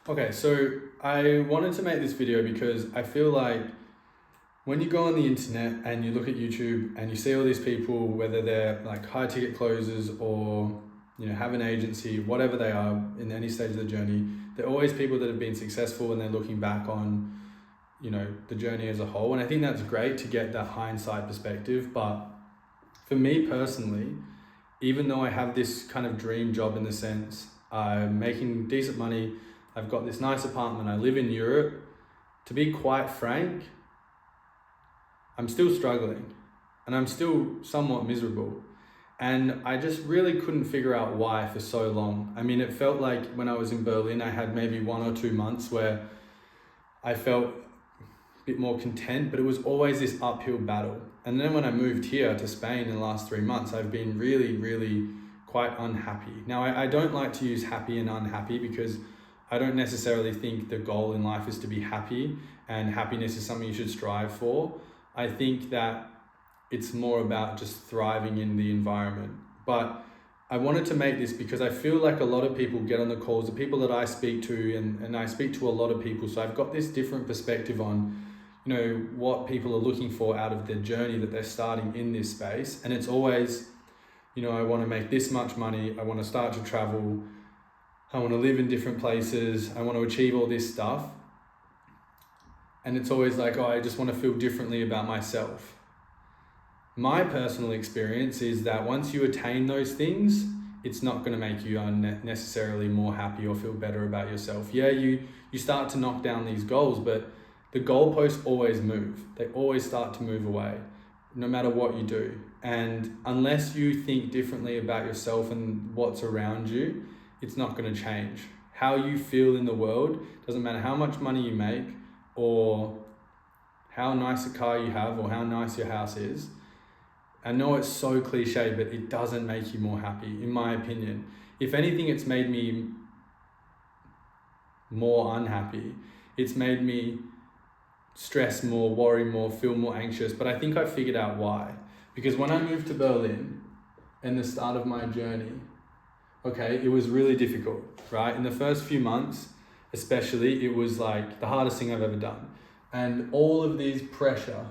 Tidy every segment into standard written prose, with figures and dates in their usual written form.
Okay, so I wanted to make this video because I feel like when you go on the internet and you look at YouTube and you see all these people, whether they're like high ticket closers or have an agency, whatever they are in any stage of the journey, they're always people that have been successful and they're looking back on the journey as a whole. And I think that's great to get that hindsight perspective. But for me personally, even though I have this kind of dream job in the sense I'm making decent money, I've got this nice apartment, I live in Europe, to be quite frank, I'm still struggling and I'm still somewhat miserable. And I just really couldn't figure out why for so long. I mean, it felt like when I was in Berlin, I had maybe 1 or 2 months where I felt a bit more content, but it was always this uphill battle. And then when I moved here to Spain in the last 3 months, I've been really, really quite unhappy. Now, I don't like to use happy and unhappy because I don't necessarily think the goal in life is to be happy and happiness is something you should strive for. I think that it's more about just thriving in the environment. But I wanted to make this because I feel like a lot of people get on the calls, the people that I speak to, and I speak to a lot of people. So I've got this different perspective on, what people are looking for out of their journey that they're starting in this space. And it's always, I want to make this much money. I want to start to travel. I want to live in different places. I want to achieve all this stuff. And it's always like, oh, I just want to feel differently about myself. My personal experience is that once you attain those things, it's not going to make you necessarily more happy or feel better about yourself. Yeah, you start to knock down these goals, but the goalposts always move. They always start to move away, no matter what you do. And unless you think differently about yourself and what's around you, it's not going to change. How you feel in the world, doesn't matter how much money you make or how nice a car you have or how nice your house is. I know it's so cliche, but it doesn't make you more happy, in my opinion. If anything, it's made me more unhappy. It's made me stress more, worry more, feel more anxious. But I think I figured out why. Because when I moved to Berlin and the start of my journey, okay, it was really difficult, right? In the first few months, especially, it was like the hardest thing I've ever done. And all of these pressure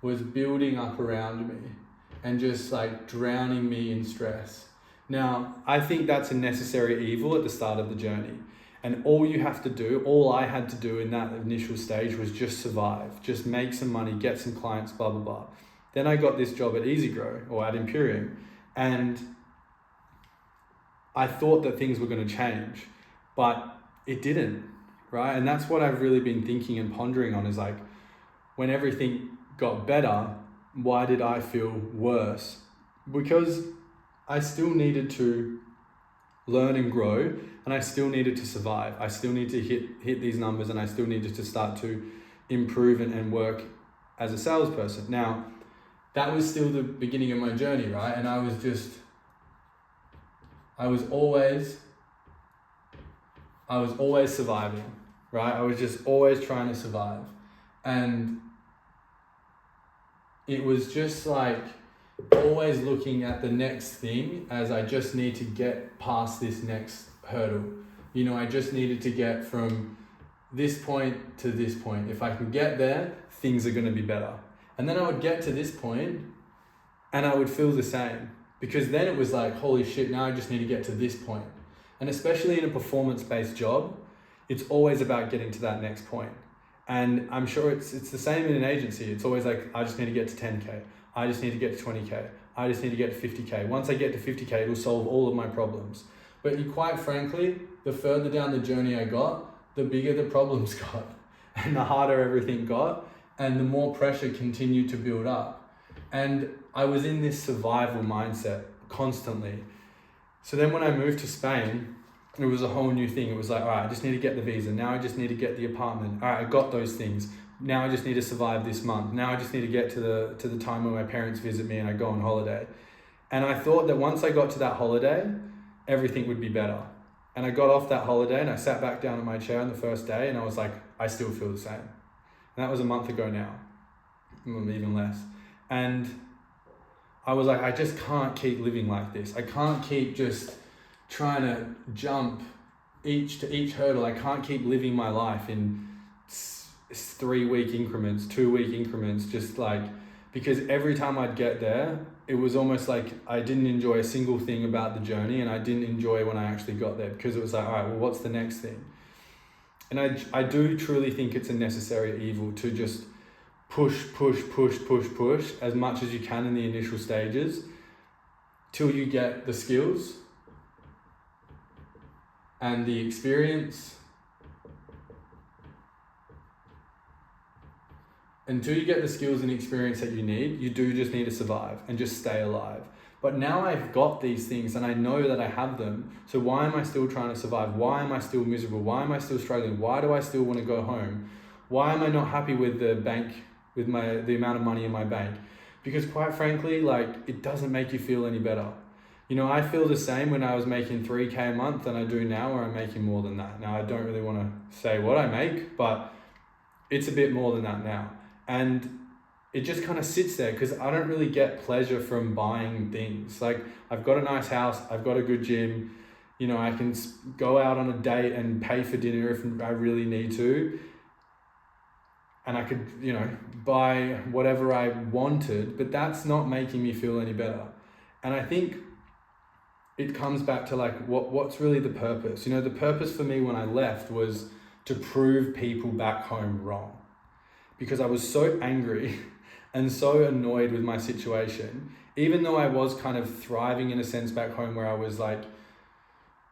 was building up around me and just like drowning me in stress. Now, I think that's a necessary evil at the start of the journey. And all I had to do in that initial stage was just survive, just make some money, get some clients, blah, blah, blah. Then I got this job at EasyGrow or at Imperium, and I thought that things were going to change, but it didn't, right? And that's what I've really been thinking and pondering on is like, when everything got better, why did I feel worse? Because I still needed to learn and grow, and I still needed to survive. I still need to hit these numbers, and I still needed to start to improve and work as a salesperson. Now, that was still the beginning of my journey, right? And I was always surviving, right? I was just always trying to survive. And it was just like always looking at the next thing as I just need to get past this next hurdle. I just needed to get from this point to this point. If I can get there, things are going to be better. And then I would get to this point and I would feel the same, because then it was like, holy shit, now I just need to get to this point. And especially in a performance-based job, it's always about getting to that next point. And I'm sure it's the same in an agency. It's always like, I just need to get to 10K. I just need to get to 20K. I just need to get to 50K. Once I get to 50K, it will solve all of my problems. But quite frankly, the further down the journey I got, the bigger the problems got and the harder everything got and the more pressure continued to build up. And I was in this survival mindset constantly. So then when I moved to Spain, it was a whole new thing. It was like, all right, I just need to get the visa. Now I just need to get the apartment. All right, I got those things. Now I just need to survive this month. Now I just need to get to the time when my parents visit me and I go on holiday. And I thought that once I got to that holiday, everything would be better. And I got off that holiday and I sat back down in my chair on the first day and I was like, I still feel the same. And that was a month ago now, even less. And I was like, I just can't keep living like this. I can't keep just trying to jump each hurdle. I can't keep living my life in 3 week increments, 2 week increments, just like, because every time I'd get there, it was almost like I didn't enjoy a single thing about the journey, and I didn't enjoy when I actually got there, because it was like, all right, well, what's the next thing? And I do truly think it's a necessary evil to just push as much as you can in the initial stages till you get the skills and the experience. Until you get the skills and experience that you need, you do just need to survive and just stay alive. But now I've got these things and I know that I have them. So why am I still trying to survive? Why am I still miserable? Why am I still struggling? Why do I still want to go home? Why am I not happy with the bank, with the amount of money in my bank? Because quite frankly, like, it doesn't make you feel any better. You know, I feel the same when I was making 3K a month than I do now, where I'm making more than that. Now, I don't really want to say what I make, but it's a bit more than that now. And it just kind of sits there because I don't really get pleasure from buying things. Like, I've got a nice house, I've got a good gym, you know, I can go out on a date and pay for dinner if I really need to. And I could, you know, buy whatever I wanted, but that's not making me feel any better. And I think it comes back to like, what's really the purpose? You know, the purpose for me when I left was to prove people back home wrong. Because I was so angry and so annoyed with my situation, even though I was kind of thriving in a sense back home where I was like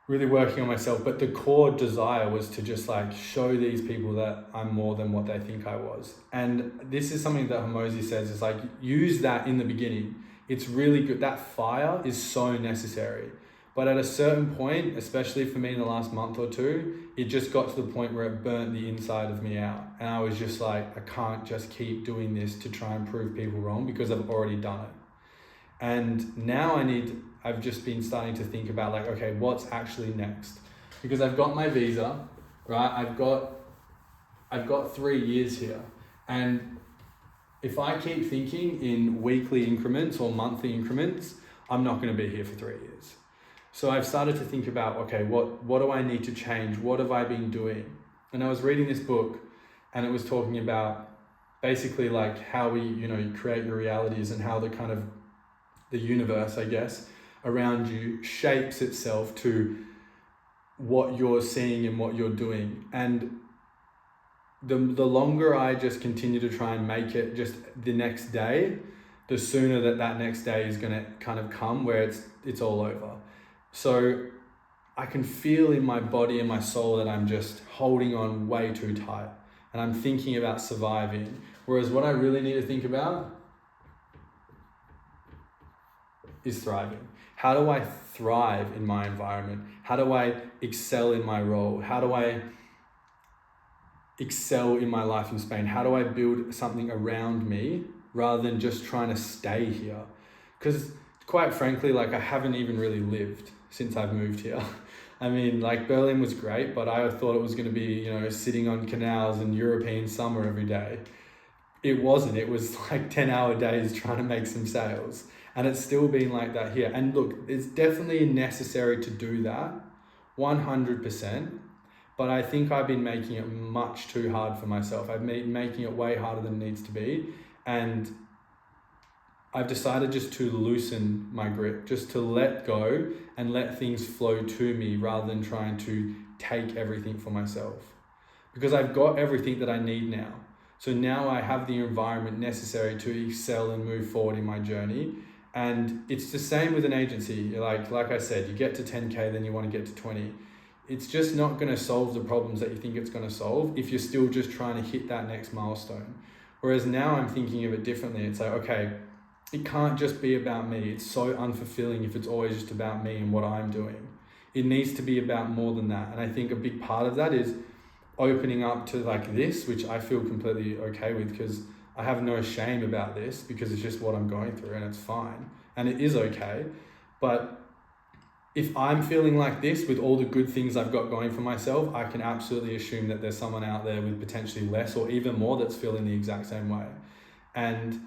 really working on myself, but the core desire was to just like show these people that I'm more than what they think I was. And this is something that Hormozi says, is like, use that in the beginning. It's really good. That fire is so necessary. But at a certain point, especially for me in the last month or two, it just got to the point where it burnt the inside of me out. And I was just like, I can't just keep doing this to try and prove people wrong because I've already done it. And now I've just been starting to think about like, okay, what's actually next? Because I've got my visa, right? I've got 3 years here. And if I keep thinking in weekly increments or monthly increments, I'm not going to be here for 3 years. So I've started to think about, okay, what do I need to change? What have I been doing? And I was reading this book and it was talking about basically like how we, you know, create your realities and how the kind of the universe, I guess, around you shapes itself to what you're seeing and what you're doing. And the longer I just continue to try and make it just the next day, the sooner that next day is going to kind of come where it's all over. So I can feel in my body and my soul that I'm just holding on way too tight and I'm thinking about surviving. Whereas what I really need to think about is thriving. How do I thrive in my environment? How do I excel in my role? How do I excel in my life in Spain? How do I build something around me rather than just trying to stay here? Because quite frankly, like, I haven't even really lived since I've moved here. I mean, like, Berlin was great, but I thought it was going to be, you know, sitting on canals in European summer every day. It wasn't. It was like 10-hour days trying to make some sales. And it's still been like that here. And look, it's definitely necessary to do that, 100%. But I think I've been making it much too hard for myself. I've been making it way harder than it needs to be. And I've decided just to loosen my grip, just to let go and let things flow to me rather than trying to take everything for myself. Because I've got everything that I need now. So now I have the environment necessary to excel and move forward in my journey. And it's the same with an agency. Like I said, you get to 10K, then you want to get to 20. It's just not going to solve the problems that you think it's going to solve if you're still just trying to hit that next milestone. Whereas now I'm thinking of it differently. It's like, okay, it can't just be about me. It's so unfulfilling if it's always just about me and what I'm doing. It needs to be about more than that. And I think a big part of that is opening up to like this, which I feel completely okay with because I have no shame about this because it's just what I'm going through and it's fine. And it is okay. But if I'm feeling like this with all the good things I've got going for myself, I can absolutely assume that there's someone out there with potentially less or even more that's feeling the exact same way. And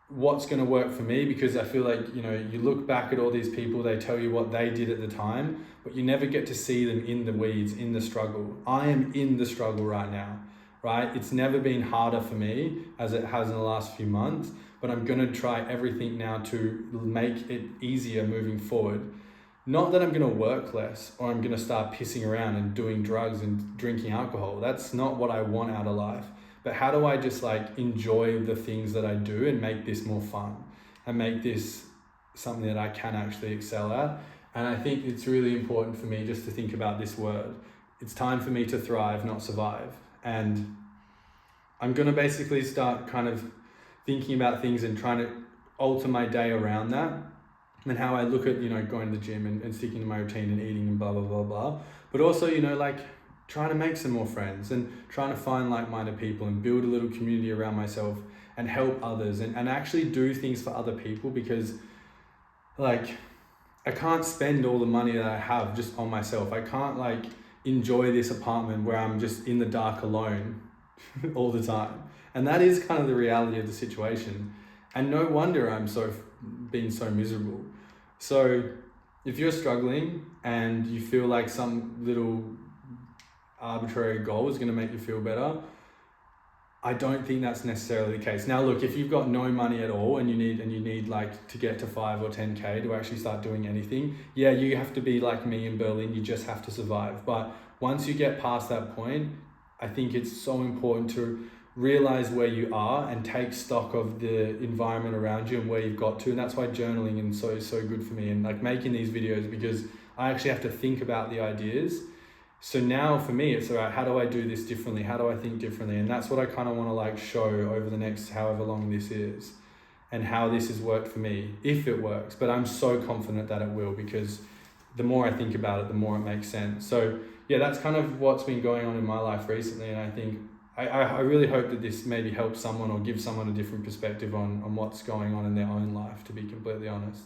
what's going to work for me, because I feel like, you know, you look back at all these people, they tell you what they did at the time, but you never get to see them in the weeds, in the struggle. I am in the struggle right now, right? It's never been harder for me as it has in the last few months, but I'm going to try everything now to make it easier moving forward. Not that I'm going to work less or I'm going to start pissing around and doing drugs and drinking alcohol. That's not what I want out of life. But how do I just like enjoy the things that I do and make this more fun and make this something that I can actually excel at? And I think it's really important for me just to think about this word. It's time for me to thrive, not survive. And I'm going to basically start kind of thinking about things and trying to alter my day around that, and how I look at, you know, going to the gym and sticking to my routine and eating and blah, blah, blah, blah. But also, you know, like trying to make some more friends and trying to find like-minded people and build a little community around myself and help others and actually do things for other people, because like I can't spend all the money that I have just on myself. I can't like enjoy this apartment where I'm just in the dark alone all the time. And that is kind of the reality of the situation. And no wonder I'm being so miserable. So if you're struggling and you feel like some little arbitrary goal is going to make you feel better, I don't think that's necessarily the case. Now look, if you've got no money at all and you need like to get to 5 or 10K to actually start doing anything, yeah, you have to be like me in Berlin, you just have to survive. But once you get past that point, I think it's so important to realize where you are and take stock of the environment around you and where you've got to. And that's why journaling is so good for me, and like making these videos, because I actually have to think about the ideas. So now for me, it's all right, how do I do this differently? How do I think differently? And that's what I kind of want to like show over the next however long this is, and how this has worked for me, if it works. But I'm so confident that it will, because the more I think about it, the more it makes sense. So yeah, that's kind of what's been going on in my life recently. And I think I really hope that this maybe helps someone or gives someone a different perspective on what's going on in their own life, to be completely honest.